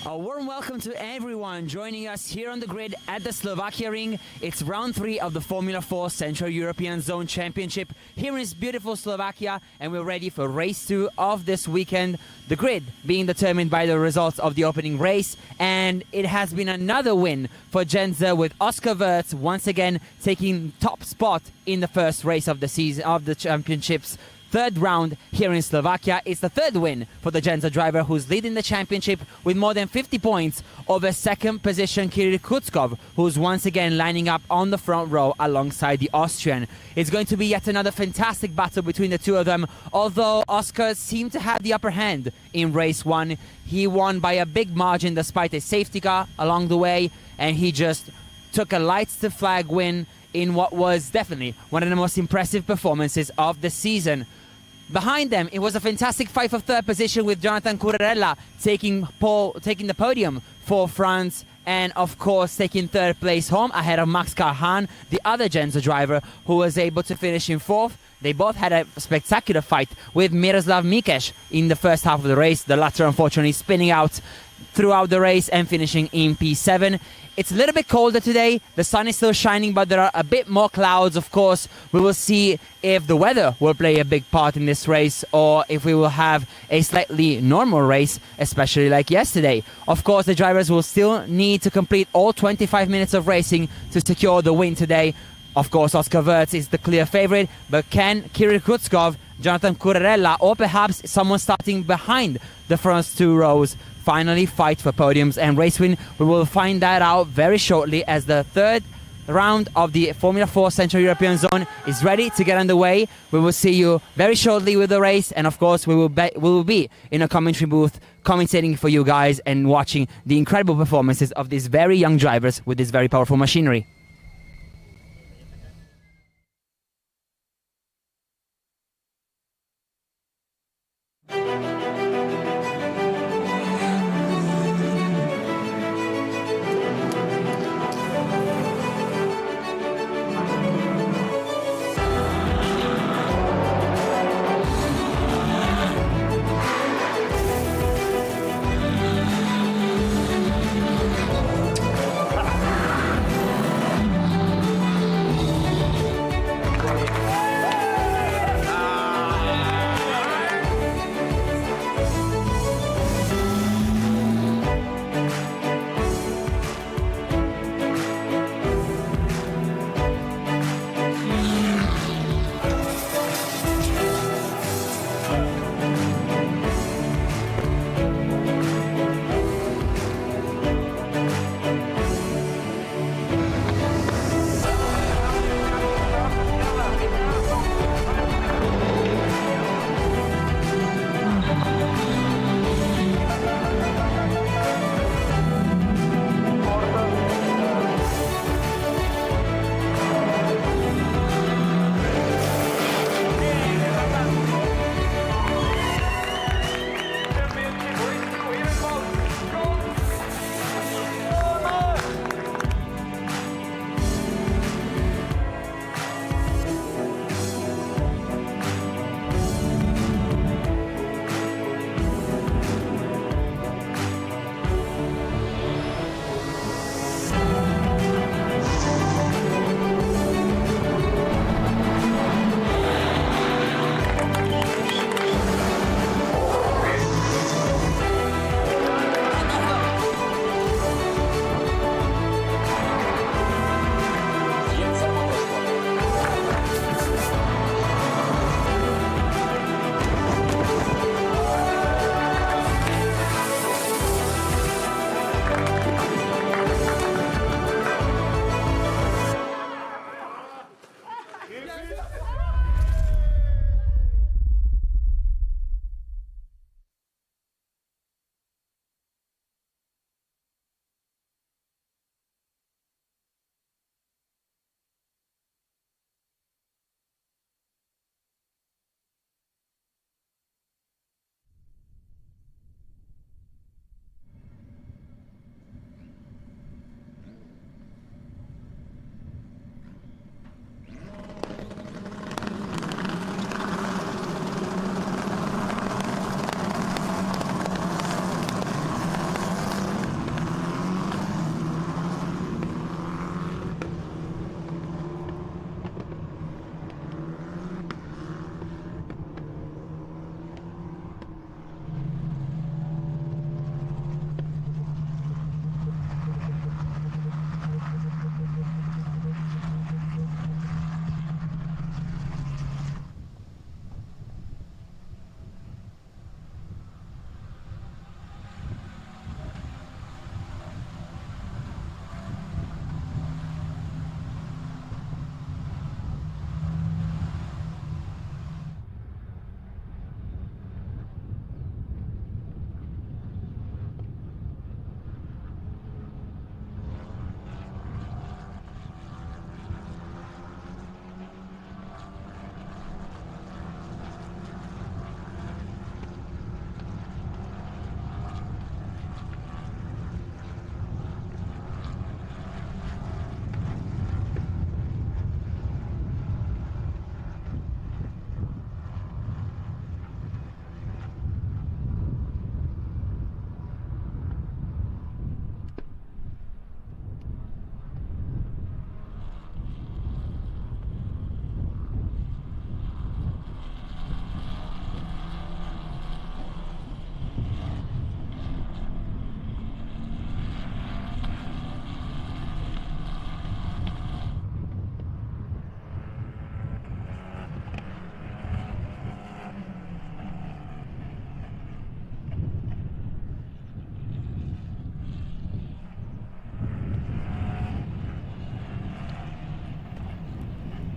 A warm welcome to everyone joining us here on the grid at the Slovakia ring. It's round 3 of the Formula 4 Central European Zone Championship here in beautiful Slovakia, and we're ready for race 2 of this weekend. The grid being determined by the results of the opening race, and it has been another win for Genza with Oscar Wirtz once again taking top spot in the first race of the season of the championships. Third round here in Slovakia. It's the third win for the Genza driver, who's leading the championship with more than 50 points over second position Kirill Kutskov, who's once again lining up on the front row alongside the Austrian. It's going to be yet another fantastic battle between the two of them, although Oscar seemed to have the upper hand in race 1. He won by a big margin despite a safety car along the way, and he just took a lights to flag win in what was definitely one of the most impressive performances of the season. Behind them, it was a fantastic fight for third position with Jonathan Curarella taking the podium for France, and of course taking third place home ahead of Max Carhan, the other Genza driver, who was able to finish in fourth. They both had a spectacular fight with Miroslav Mikes in the first half of the race, the latter unfortunately spinning out throughout the race and finishing in P7. It's a little bit colder today. The sun is still shining, but there are a bit more clouds. Of course, we will see if the weather will play a big part in this race, or if we will have a slightly normal race, especially like yesterday. Of course, the drivers will still need to complete all 25 minutes of racing to secure the win today. Of course, Oscar Wirtz is the clear favorite, but can Kirill Kutskov, Jonathan Curarella, or perhaps someone starting behind the first two rows finally fight for podiums and race win? We will find that out very shortly, as the third round of the Formula 4 Central European Zone is ready to get underway. We will see you very shortly with the race, and of course we will be in a commentary booth commentating for you guys and watching the incredible performances of these very young drivers with this very powerful machinery.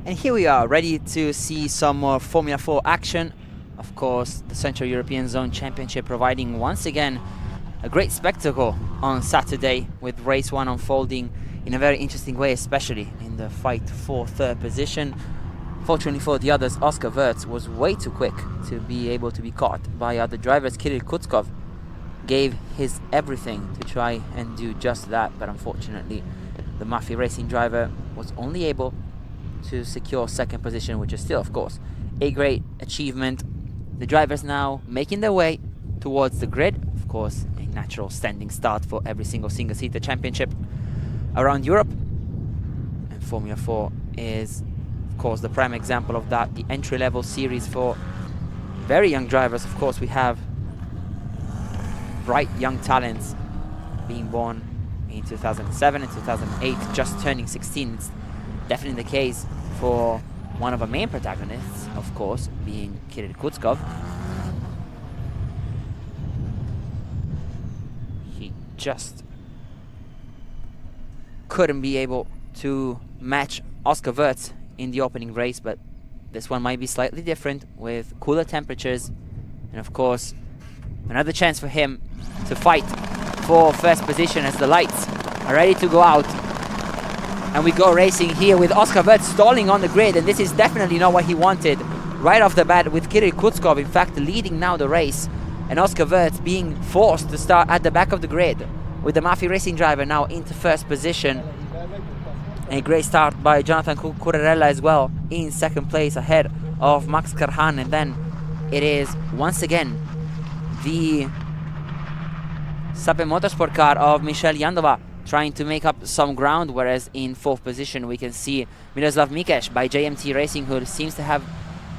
And here we are, ready to see some more Formula 4 action. Of course, the Central European Zone Championship providing once again a great spectacle on Saturday, with race 1 unfolding in a very interesting way, especially in the fight for third position. Fortunately for the others, Oscar Wirtz was way too quick to be able to be caught by other drivers. Kirill Kutskov gave his everything to try and do just that, but unfortunately the Mafia Racing driver was only able to secure second position, which is still, of course, a great achievement. The drivers now making their way towards the grid. Of course, a natural standing start for every single-seater championship around Europe. And Formula 4 is, of course, the prime example of that. The entry-level series for very young drivers. Of course, we have bright young talents being born in 2007 and 2008, just turning 16. It's definitely the case for one of our main protagonists, of course, being Kirill Kutskov. He just couldn't be able to match Oscar Wirtz in the opening race, but this one might be slightly different with cooler temperatures, and of course another chance for him to fight for first position as the lights are ready to go out. And we go racing here with Oscar Wirtz stalling on the grid, and this is definitely not what he wanted right off the bat, with Kirill Kutskov in fact leading now the race, and Oscar Wirtz being forced to start at the back of the grid, with the Mafia Racing driver now into first position. A great start by Jonathan Curarella as well, in second place ahead of Max Karhan. And then it is once again the Sape Motorsport car of Michel Yandova trying to make up some ground, whereas in fourth position we can see Miroslav Mikes by JMT Racing, who seems to have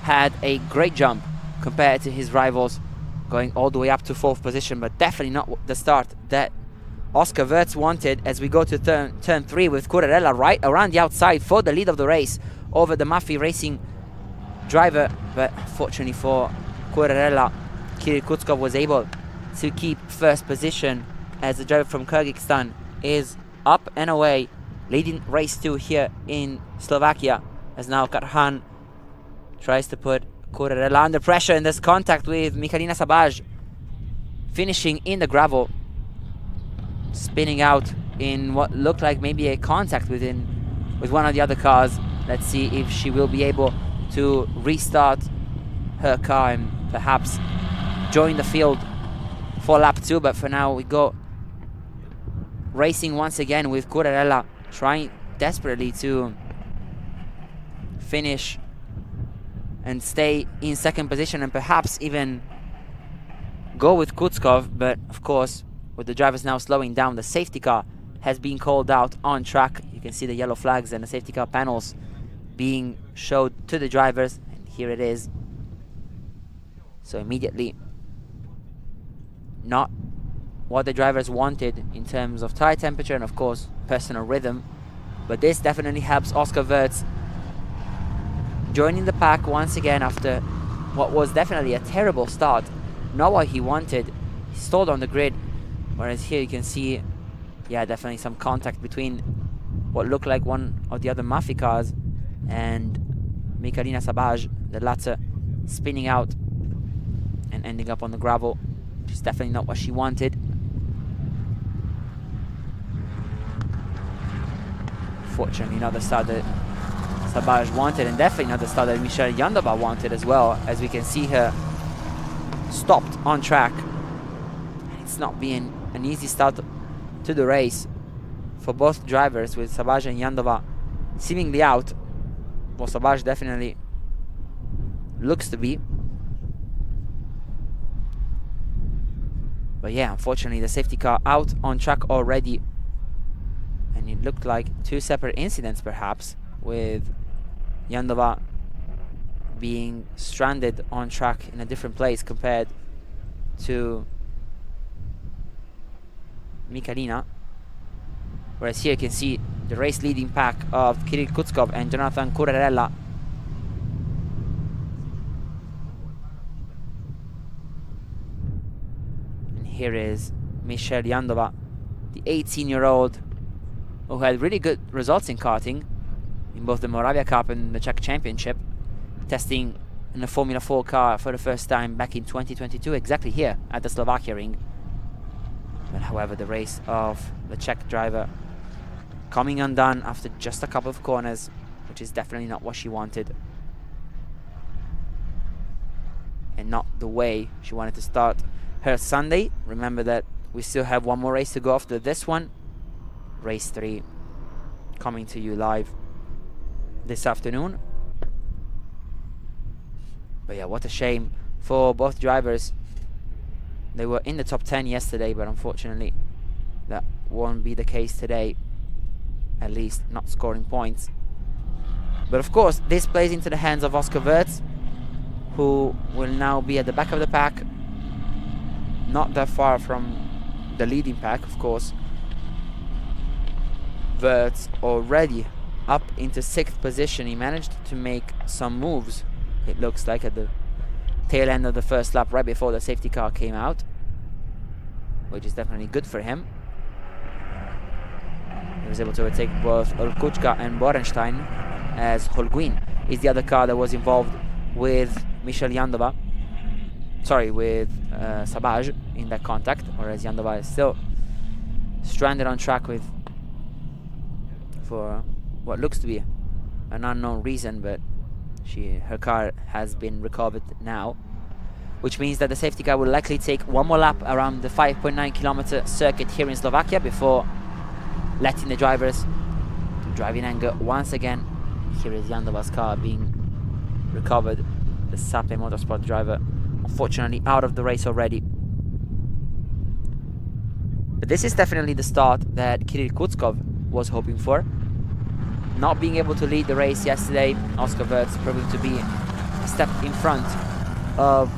had a great jump compared to his rivals, going all the way up to fourth position, but definitely not the start that Oscar Wirtz wanted, as we go to turn 3 with Curarella right around the outside for the lead of the race over the Mafia Racing driver. But fortunately for Curarella, Kirill Kutskov was able to keep first position, as the driver from Kyrgyzstan is up and away, leading race 2 here in Slovakia, as now Karhan tries to put Curarella under pressure, and there's contact with Michalina Sabaj, finishing in the gravel, spinning out in what looked like maybe a contact with one of the other cars. Let's see if she will be able to restart her car and perhaps join the field for lap 2. But for now we go racing once again with Curarella trying desperately to finish and stay in second position, and perhaps even go with Kutskov. But of course, with the drivers now slowing down, the safety car has been called out on track. You can see the yellow flags and the safety car panels being showed to the drivers, and here it is. So immediately not what the drivers wanted in terms of tire temperature and of course personal rhythm, but this definitely helps Oscar Wirtz joining the pack once again after what was definitely a terrible start. Not what he wanted. He stalled on the grid, whereas here you can see, yeah, definitely some contact between what looked like one of the other Mafia cars and Michalina Sabaj, the latter spinning out and ending up on the gravel, which is definitely not what she wanted. Fortunately not the start that Sabaj wanted, and definitely not the start that Michel Yandova wanted as well, as we can see her stopped on track. It's not being an easy start to the race for both drivers, with Sabaj and Yandova seemingly out. Well, Sabaj definitely looks to be. But yeah, unfortunately the safety car out on track already, and it looked like two separate incidents perhaps, with Yandova being stranded on track in a different place compared to Michalina. Whereas here you can see the race leading pack of Kirill Kutskov and Jonathan Curarella. And here is Michel Yandova, the 18-year-old who had really good results in karting. in both the Moravia Cup and the Czech Championship, testing in a Formula 4 car for the first time back in 2022, exactly here at the Slovakia ring. But however, the race of the Czech driver coming undone after just a couple of corners, which is definitely not what she wanted, and not the way she wanted to start her Sunday. Remember that we still have one more race to go after this one, race 3, coming to you live this afternoon. But yeah, what a shame for both drivers. They were in the top 10 yesterday, but unfortunately that won't be the case today, at least not scoring points. But of course, this plays into the hands of Oscar Wirtz, who will now be at the back of the pack, not that far from the leading pack, of course. Wirtz already up into 6th position. He managed to make some moves, it looks like, at the tail end of the first lap, right before the safety car came out, which is definitely good for him. He was able to overtake both Olkuchka and Borenstein, as Holguin is the other car that was involved with Michel Yandova, sorry, with Sabaj in that contact, whereas Yandova is still stranded on track for what looks to be an unknown reason, but her car has been recovered now, which means that the safety car will likely take one more lap around the 5.9 kilometer circuit here in Slovakia before letting the drivers drive in anger once again. Here is Yandova's car being recovered. The Sape Motorsport driver, unfortunately, out of the race already. But this is definitely the start that Kirill Kutskov was hoping for. Not being able to lead the race yesterday, Oscar Wirtz proving to be a step in front of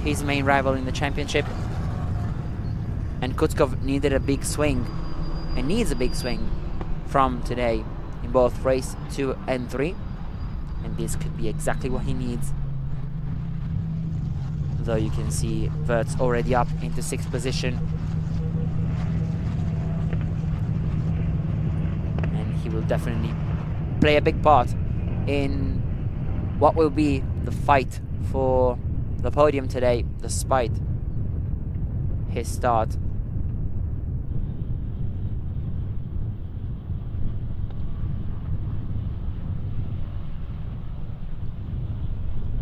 his main rival in the championship. And Kutskov needed a big swing, and needs a big swing from today in both race 2 and 3. And this could be exactly what he needs. Though you can see Wirtz already up into 6th position. And he will definitely play a big part in what will be the fight for the podium today, despite his start.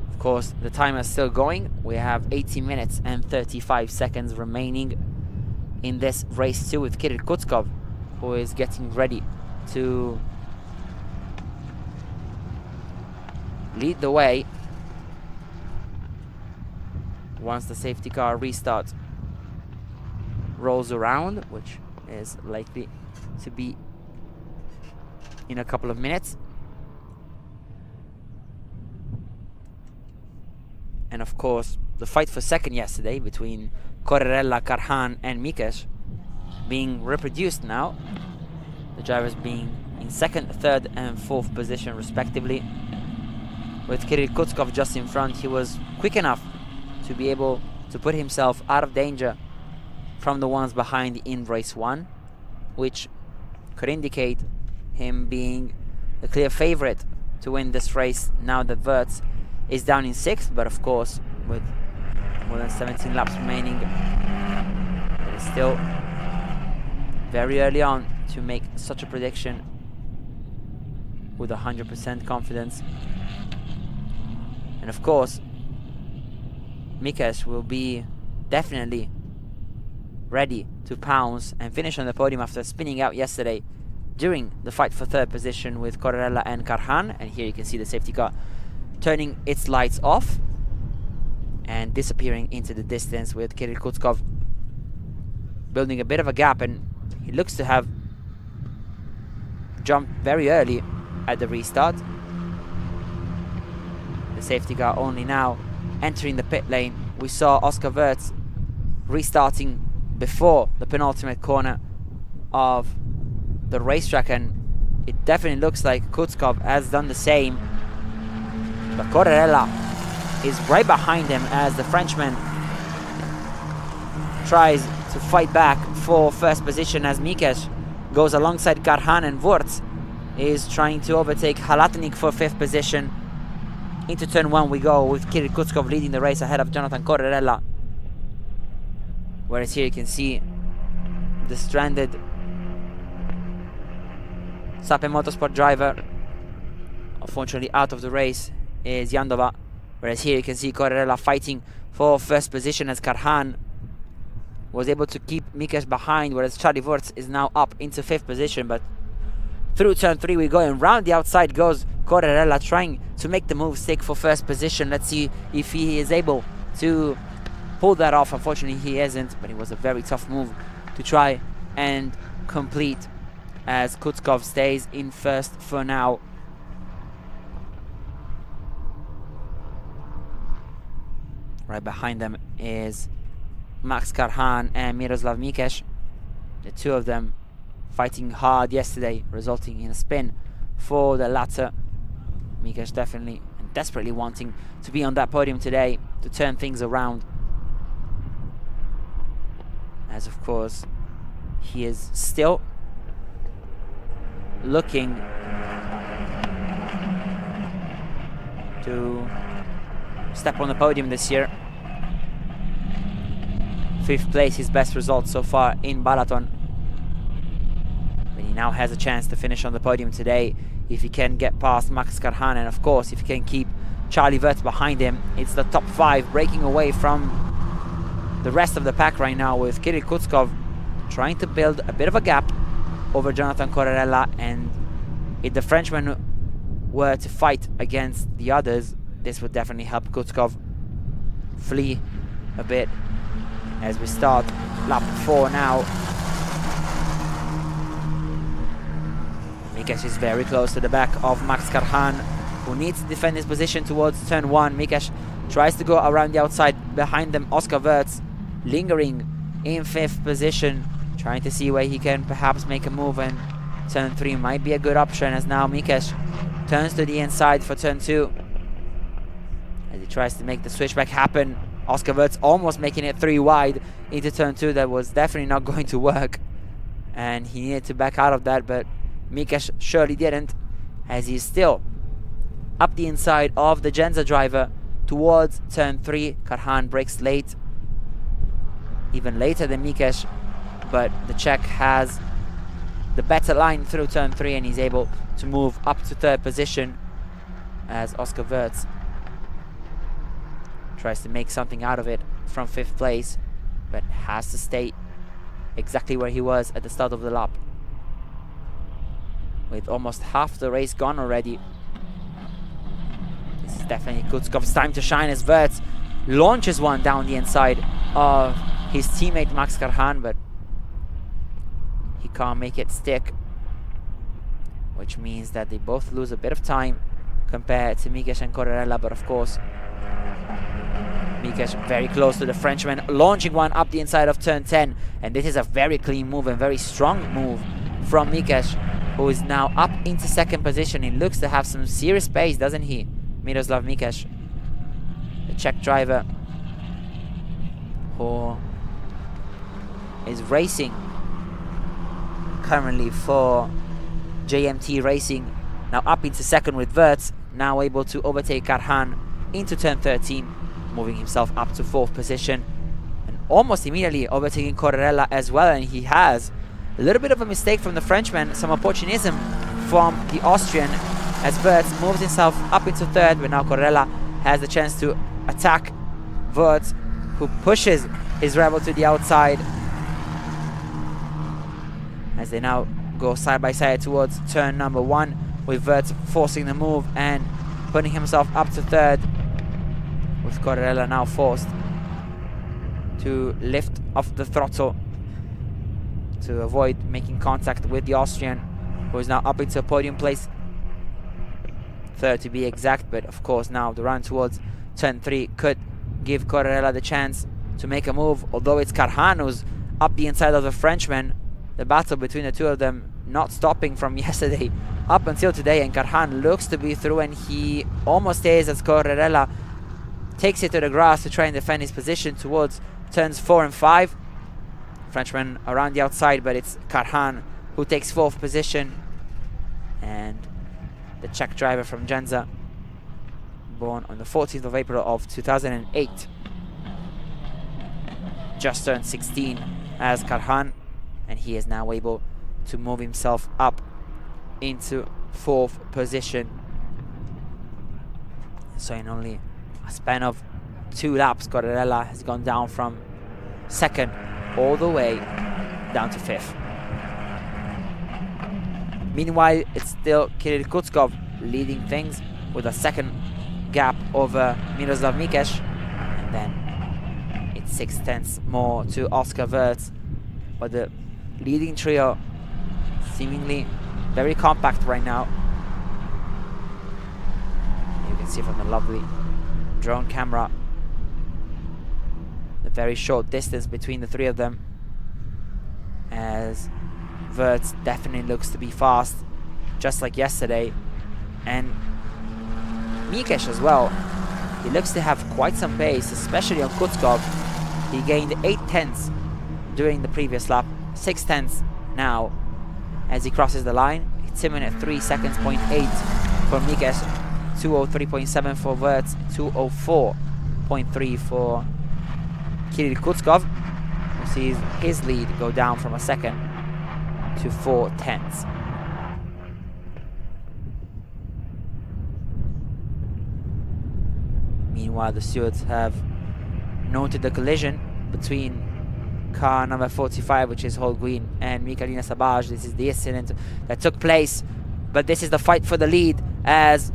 Of course, the timer is still going. We have 18 minutes and 35 seconds remaining in this race 2 with Kirill Kutskov, who is getting ready to lead the way once the safety car restart rolls around, which is likely to be in a couple of minutes. And of course, the fight for second yesterday between Correrella, Karhan and Mikes being reproduced now. The drivers being in 2nd, 3rd and 4th position respectively. With Kirill Kutskov just in front, he was quick enough to be able to put himself out of danger from the ones behind in race 1, which could indicate him being the clear favorite to win this race now that Wirtz is down in 6th. But of course, with more than 17 laps remaining, it is still very early on to make such a prediction with 100% confidence. And of course, Mikes will be definitely ready to pounce and finish on the podium after spinning out yesterday during the fight for 3rd position with Correrella and Karhan. And here you can see the safety car turning its lights off and disappearing into the distance, with Kirill Kutskov building a bit of a gap, and he looks to have jumped very early at the restart. The safety car only now entering the pit lane. We saw Oscar Wirtz restarting before the penultimate corner of the racetrack, and it definitely looks like Kutskov has done the same. But Correrella is right behind him as the Frenchman tries to fight back for 1st position, as Mikes goes alongside Karhan and Wirtz is trying to overtake Halatnik for 5th position. Into turn 1 we go, with Kirill Kutskov leading the race ahead of Jonathan Correrella. Whereas here you can see the stranded Sape Motorsport driver, unfortunately out of the race, is Yandova. Whereas here you can see Correrella fighting for 1st position, as Karhan was able to keep Mikesh behind, whereas Charlie Wurz is now up into 5th position. But through turn 3 we go, and round the outside goes Correrella, trying to make the move stick for 1st position. Let's see if he is able to pull that off. Unfortunately he isn't, but it was a very tough move to try and complete, as Kutskov stays in 1st for now. Right behind them is Max Karhan and Miroslav Mikesh. The two of them fighting hard yesterday, resulting in a spin for the latter. Mikesh definitely and desperately wanting to be on that podium today to turn things around, as of course he is still looking to step on the podium this year. 5th place, his best result so far in Balaton. But he now has a chance to finish on the podium today if he can get past Max Karhan, and of course if he can keep Charlie Wurz behind him. It's the top 5 breaking away from the rest of the pack right now, with Kirill Kutskov trying to build a bit of a gap over Jonathan Correrella. And if the Frenchman were to fight against the others, this would definitely help Kutskov flee a bit, as we start lap 4 now. Mikesh is very close to the back of Max Karhan, who needs to defend his position towards turn 1. Mikesh tries to go around the outside. Behind them, Oscar Wurz lingering in 5th position, trying to see where he can perhaps make a move, and turn 3 might be a good option, as now Mikesh turns to the inside for turn 2. As he tries to make the switchback happen, Oscar Wurz almost making it 3 wide into turn 2. That was definitely not going to work, and he needed to back out of that, but Mikesh surely didn't, as he's still up the inside of the Genza driver towards turn 3. Karhan brakes late, even later than Mikesh, but the Czech has the better line through turn 3, and he's able to move up to 3rd position, as Oscar Wurz tries to make something out of it from 5th place, but has to stay exactly where he was at the start of the lap. With almost half the race gone already, this is definitely Kutskov's time to shine, as Wurz launches one down the inside of his teammate Max Karhan, but he can't make it stick, which means that they both lose a bit of time compared to Mikesh and Correrella. But of course, Mikesh very close to the Frenchman, launching one up the inside of turn 10, and this is a very clean move and very strong move from Mikesh, who is now up into 2nd position. He looks to have some serious pace, doesn't he, Miroslav Mikesh, the Czech driver, who is racing currently for JMT Racing. Now up into 2nd with Wurz, now able to overtake Karhan into turn 13, moving himself up to 4th position, and almost immediately overtaking Correrella as well. And he has a little bit of a mistake from the Frenchman, some opportunism from the Austrian, as Wurz moves himself up into 3rd, but now Correrella has the chance to attack Wurz, who pushes his rebel to the outside, as they now go side by side towards turn number 1, with Wurz forcing the move and putting himself up to 3rd, with Correrella now forced to lift off the throttle to avoid making contact with the Austrian, who is now up into podium place, 3rd to be exact. But of course now the run towards turn 3 could give Correrella the chance to make a move, although it's Karhan who's up the inside of the Frenchman. The battle between the two of them not stopping from yesterday up until today, and Karhan looks to be through, and he almost stays as Correrella takes it to the grass to try and defend his position towards turns 4 and 5. Frenchman around the outside, but it's Karhan who takes 4th position. and the Czech driver from Genza, born on the 14th of April of 2008. Just turned 16 as Karhan, and he is now able to move himself up into 4th position. So in only a span of 2 laps, Corrella has gone down from 2nd all the way down to 5th. Meanwhile, it's still Kirill Kutskov leading things with a 2nd gap over Miroslav Mikes, and then it's 6/10 more to Oscar Wirtz. But the leading trio seemingly very compact right now. You can see from the lovely drone camera the very short distance between the 3 of them, as Wirtz definitely looks to be fast, just like yesterday, and Mikes as well. He looks to have quite some pace, especially on Kutskov. He gained 8/10 during the previous lap, 6/10 now as he crosses the line. It's 2 minutes 3 seconds, 0.8 for Mikes, 2:03.7 for Wirtz, 2:04.3 for Kirill Kutskov, who sees his lead go down from a 2nd to 4/10. Meanwhile, the stewards have noted the collision between car number 45, which is Holguin, and Mikalina Sabaj. This is the incident that took place, but this is the fight for the lead, as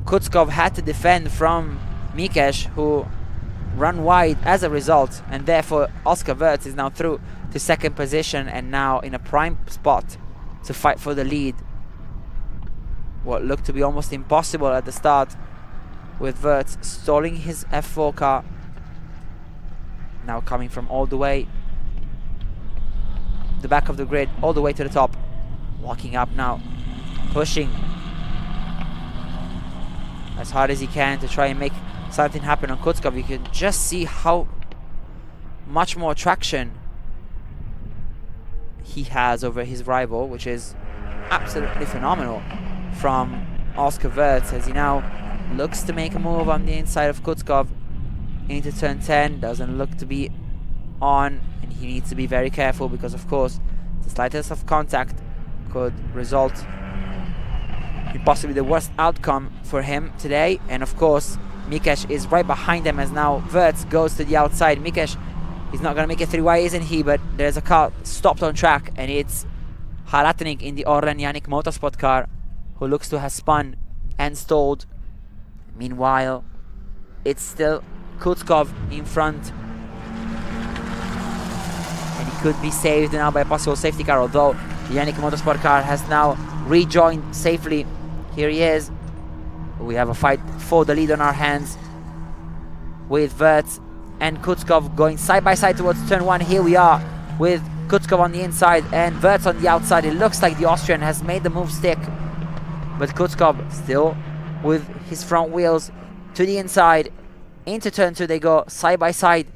Kutskov had to defend from Mikes, who ran wide as a result, and therefore Oscar Wirtz is now through to 2nd position and now in a prime spot to fight for the lead. What looked to be almost impossible at the start, with Wirtz stalling his F4 car, now coming from all the way the back of the grid all the way to the top, walking up now, pushing as hard as he can to try and make something happen on Kutskov. You can just see how much more traction he has over his rival, which is absolutely phenomenal from Oscar Wirtz, as he now looks to make a move on the inside of Kutskov into turn 10. Doesn't look to be on, and he needs to be very careful, because of course the slightest of contact could result in possibly the worst outcome for him today. And of course Mikes is right behind him, as now Wirtz goes to the outside. Mikes, he's not going to make it through. Why isn't he? But there's a car stopped on track, and it's Haratnik in the Orlen Yannick Motorsport car, who looks to have spun and stalled. Meanwhile, it's still Kutskov in front, and he could be saved now by a possible safety car, although the Yannick Motorsport car has now rejoined safely. Here he is. We have a fight for the lead on our hands, with Wirtz and Kutskov going side by side towards turn 1. Here we are with Kutskov on the inside and Wirtz on the outside. It looks like the Austrian has made the move stick, but Kutskov still with his front wheels to the inside. Into turn 2 they go side by side,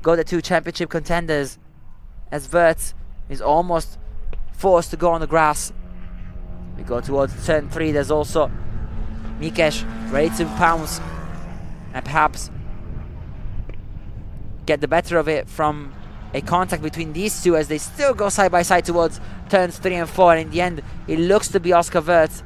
go the 2 championship contenders, as Wirtz is almost forced to go on the grass. We go towards turn 3. There's also Mikes ready to pounce and perhaps get the better of it from a contact between these two, as they still go side by side towards turns 3 and 4. And in the end, it looks to be Oscar Wirtz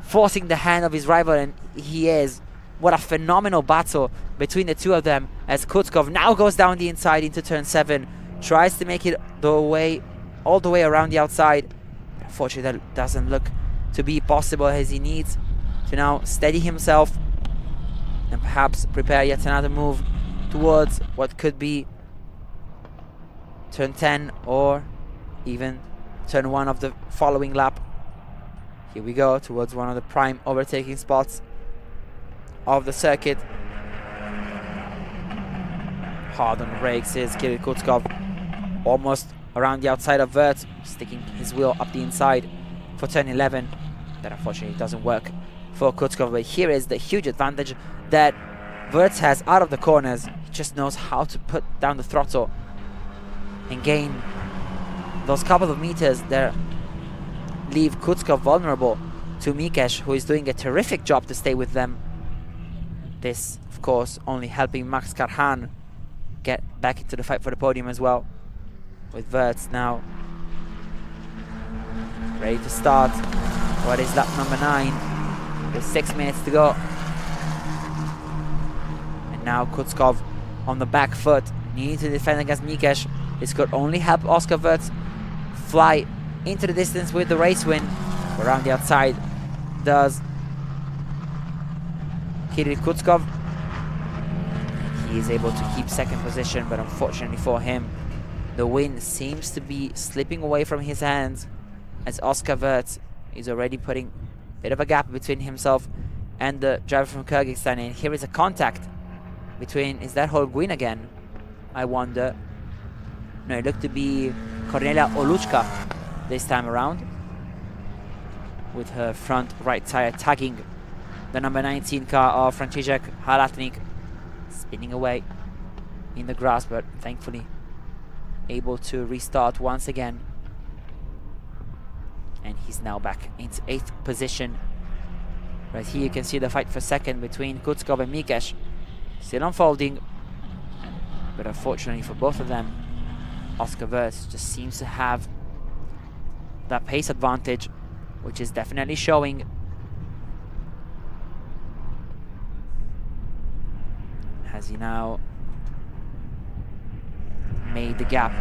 forcing the hand of his rival, and he is. What a phenomenal battle between the 2 of them, as Kutskov now goes down the inside into turn 7, tries to make it all the way around the outside. Unfortunately, that doesn't look to be possible, as he needs to now steady himself and perhaps prepare yet another move towards what could be turn 10 or even turn 1 of the following lap. Here we go towards one of the prime overtaking spots of the circuit. Hard on the brakes is Kirill Kutskov, almost around the outside of Wirtz, sticking his wheel up the inside for turn 11. That unfortunately doesn't work for Kutskov, but here is the huge advantage that Wirtz has out of the corners. He just knows how to put down the throttle and gain those couple of meters. They're leave Kutskov vulnerable to Mikesh, who is doing a terrific job to stay with them. This, of course, only helping Max Karhan get back into the fight for the podium as well. With Wirtz now ready to start what is lap number 9 with 6 minutes to go. And now Kutskov on the back foot, needing to defend against Mikesh. This could only help Oscar Wirtz fly into the distance with the race win. Around the outside does Kirill Kutskov. He is able to keep second position, but unfortunately for him, the win seems to be slipping away from his hands, as Oscar Wirtz is already putting a bit of a gap between himself and the driver from Kyrgyzstan. And here is a contact between, is that Holguin again? I wonder. No, it looked to be Kornelia Oluchka this time around, with her front right tire tagging the number 19 car of Franciszek Halatnik, spinning away in the grass, but thankfully able to restart once again. And he's now back into 8th position. Right here you can see the fight for second between Kutskov and Mikesh still unfolding, but unfortunately for both of them, Oscar Wirtz just seems to have that pace advantage, which is definitely showing. Has he now made the gap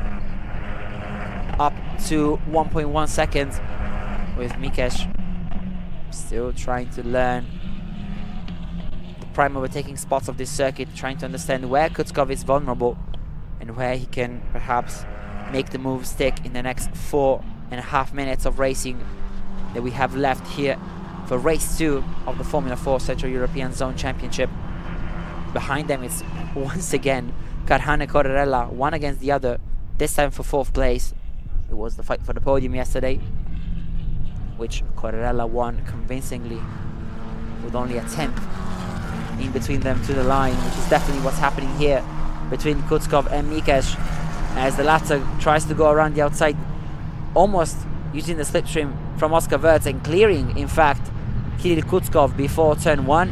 up to 1.1 seconds, with Mikesh still trying to learn the prime overtaking spots of this circuit, trying to understand where Kutskov is vulnerable and where he can perhaps make the move stick in the next 4.5 minutes of racing that we have left here for race 2 of the Formula 4 Central European Zone Championship. Behind them it's once again Karhan and Corrella, one against the other, this time for 4th place. It was the fight for the podium yesterday, which Corrella won convincingly with only a 10th in between them to the line, which is definitely what's happening here between Kutskov and Mikesh, as the latter tries to go around the outside, almost using the slipstream from Oscar Wirtz and clearing, in fact, Kirill Kutskov before turn 1,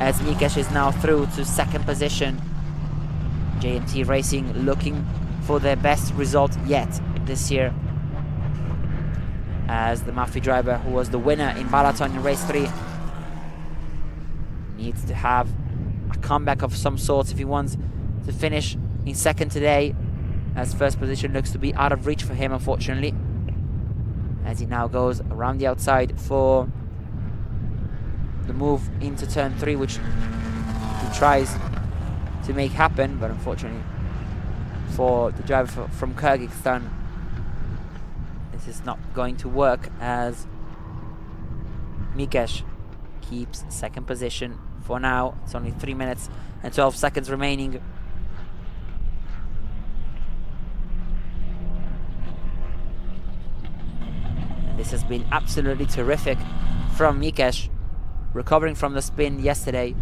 as Mikesh is now through to 2nd position. JMT Racing looking for their best result yet this year, as the Mafia driver, who was the winner in Balaton in race 3, needs to have a comeback of some sort if he wants to finish in 2nd today, as 1st position looks to be out of reach for him, unfortunately, as he now goes around the outside for the move into turn 3, which he tries to make happen, but unfortunately for the driver from Kyrgyzstan, this is not going to work, as Mikesh keeps 2nd position for now. It's only 3 minutes and 12 seconds remaining. And this has been absolutely terrific from Mikesh, recovering from the spin yesterday.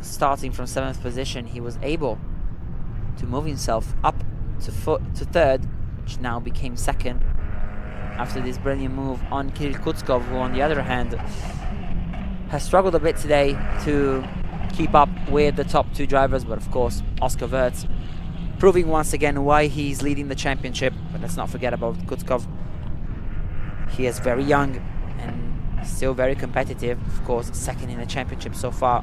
Starting from 7th position, he was able to move himself up to 3rd, which now became 2nd after this brilliant move on Kirill Kutskov, who on the other hand has struggled a bit today to keep up with the top 2 drivers. But of course, Oscar Wirtz proving once again why he's leading the championship. But let's not forget about Kutskov. He is very young and still very competitive. Of course, 2nd in the championship so far,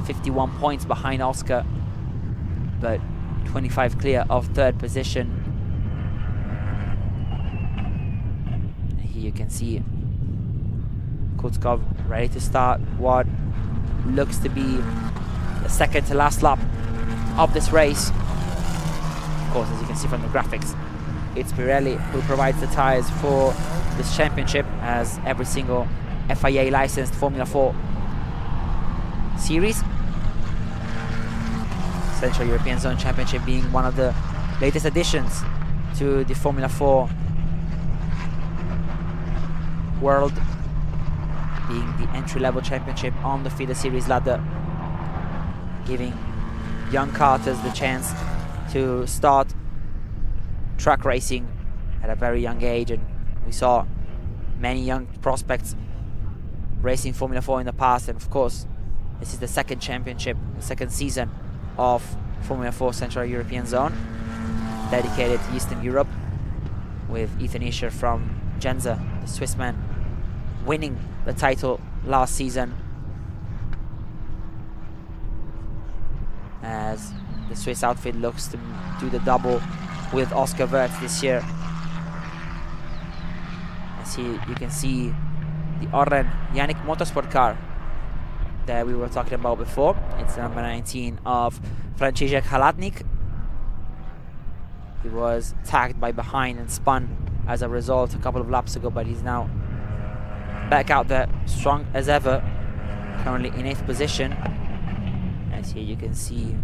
51 points behind Oscar, but 25 clear of 3rd position. And here you can see Kutskov ready to start what looks to be the 2nd to last lap of this race. Of course, as you can see from the graphics, it's Pirelli who provides the tires for this championship, as every single FIA licensed Formula 4 series, Central European Zone Championship being one of the latest additions to the Formula 4 world, being the entry-level championship on the feeder series ladder, giving young karters the chance to start track racing at a very young age, and we saw many young prospects racing Formula 4 in the past, and of course this is the second championship, the second season of Formula 4 Central European Zone, dedicated to Eastern Europe, with Ethan Ischer from Genza, the Swissman, winning the title last season, as the Swiss outfit looks to do the double with Oscar Wirtz this year. As you can see the Orlen Yannick Motorsport car that we were talking about before. It's the number 19 of Franciszek Halatnik. He was tagged by behind and spun as a result a couple of laps ago, but he's now back out there, strong as ever, currently in 8th position. As here you can see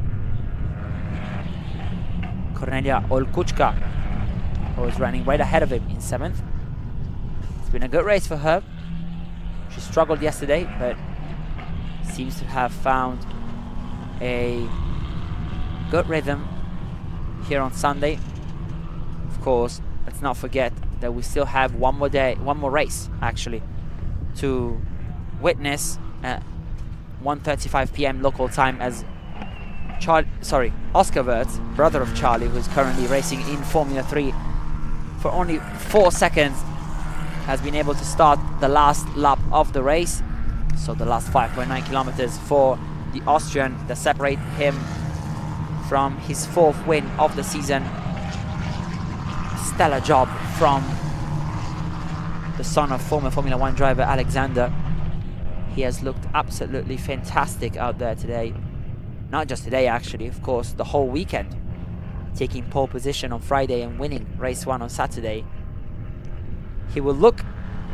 Cornelia Olkuchka, who was running right ahead of him in 7th. It's been a good race for her. She struggled yesterday, but seems to have found a good rhythm here on Sunday. Of course, let's not forget that we still have one more race actually to witness at 1:35 p.m. local time, as Oscar Wirtz, brother of Charlie, who is currently racing in Formula 3 for only 4 seconds, has been able to start the last lap of the race. So the last 5.9 kilometers for the Austrian that separate him from his 4th win of the season. Stellar job from the son of former Formula 1 driver Alexander. He has looked absolutely fantastic out there today. Not just today actually, of course, the whole weekend. Taking pole position on Friday and winning race 1 on Saturday. He will look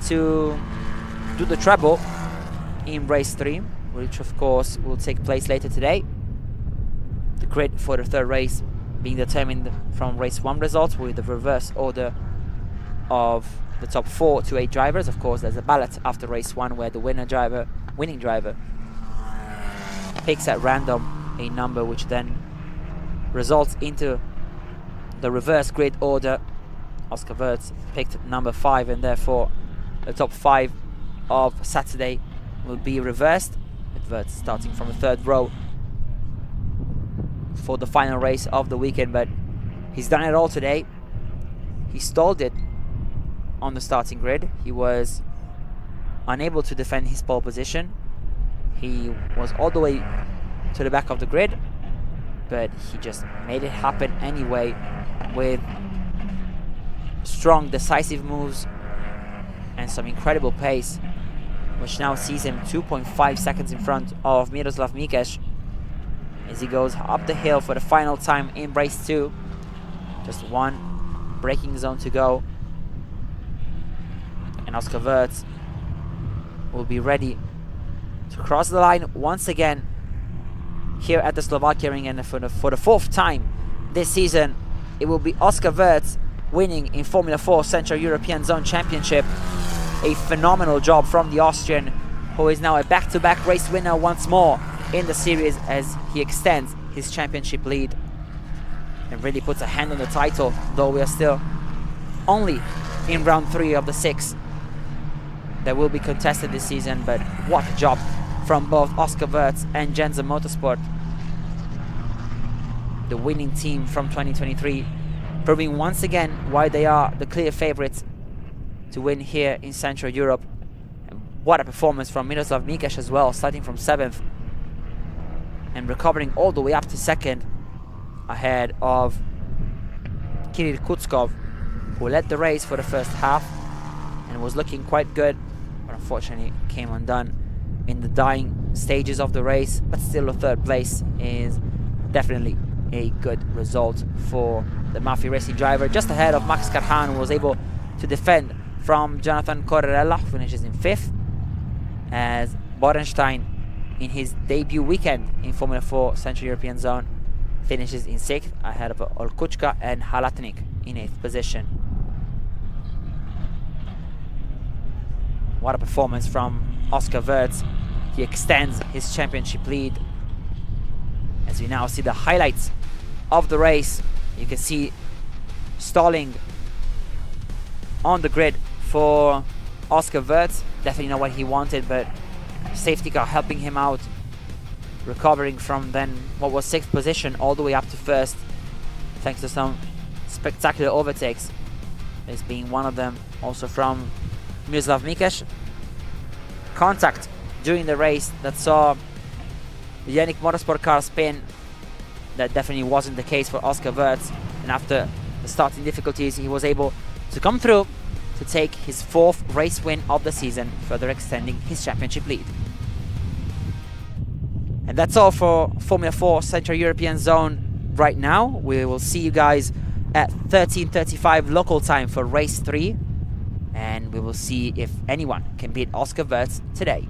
to do the treble in race 3, which of course will take place later today. The grid for the 3rd race being determined from race 1 results, with the reverse order of the top 4 to 8 drivers. Of course, there's a ballot after race 1 where the winning driver picks at random a number, which then results into the reverse grid order. Oscar Wirtz picked number 5, and therefore the top 5 of Saturday will be reversed, with Wirtz starting from the 3rd row for the final race of the weekend. But he's done it all today. He stalled it on the starting grid. He was unable to defend his pole position. He was all the way to the back of the grid, but he just made it happen anyway with strong decisive moves and some incredible pace, which now sees him 2.5 seconds in front of Miroslav Mikes as he goes up the hill for the final time in race 2. Just one braking zone to go, and Oscar Wirtz will be ready to cross the line once again here at the Slovakia ring, and for the 4th time this season it will be Oscar Wirtz winning in Formula 4 Central European Zone Championship. A phenomenal job from the Austrian, who is now a back-to-back race winner once more in the series, as he extends his championship lead and really puts a hand on the title, though we are still only in round 3 of the 6 that will be contested this season. But what a job from both Oscar Wirtz and Genza Motorsport, the winning team from 2023, proving once again why they are the clear favorites to win here in Central Europe. And what a performance from Miroslav Mikes as well, starting from 7th and recovering all the way up to 2nd, ahead of Kirill Kutskov, who led the race for the first half and was looking quite good, but unfortunately came undone in the dying stages of the race. But still, a 3rd place is definitely a good result for the Mafia Racing driver, just ahead of Max Karhan, who was able to defend from Jonathan Corrella, who finishes in 5th, as Borenstein, in his debut weekend in Formula 4 Central European Zone, finishes in 6th, ahead of Olkuchka and Halatnik in 8th position. What a performance from Oscar Wirtz. He extends his championship lead. As we now see the highlights of the race, you can see stalling on the grid for Oscar Wirtz. Definitely not what he wanted, but safety car helping him out, recovering from then what was 6th position all the way up to 1st, thanks to some spectacular overtakes. This being one of them, also from Miroslav Mikes. Contact during the race that saw the Yannick Motorsport car spin. That definitely wasn't the case for Oscar Wirtz, and after the starting difficulties he was able to come through to take his 4th race win of the season, further extending his championship lead. And that's all for Formula 4 Central European Zone right now. We will see you guys at 13:35 local time for race 3, and we will see if anyone can beat Oscar Wirtz today.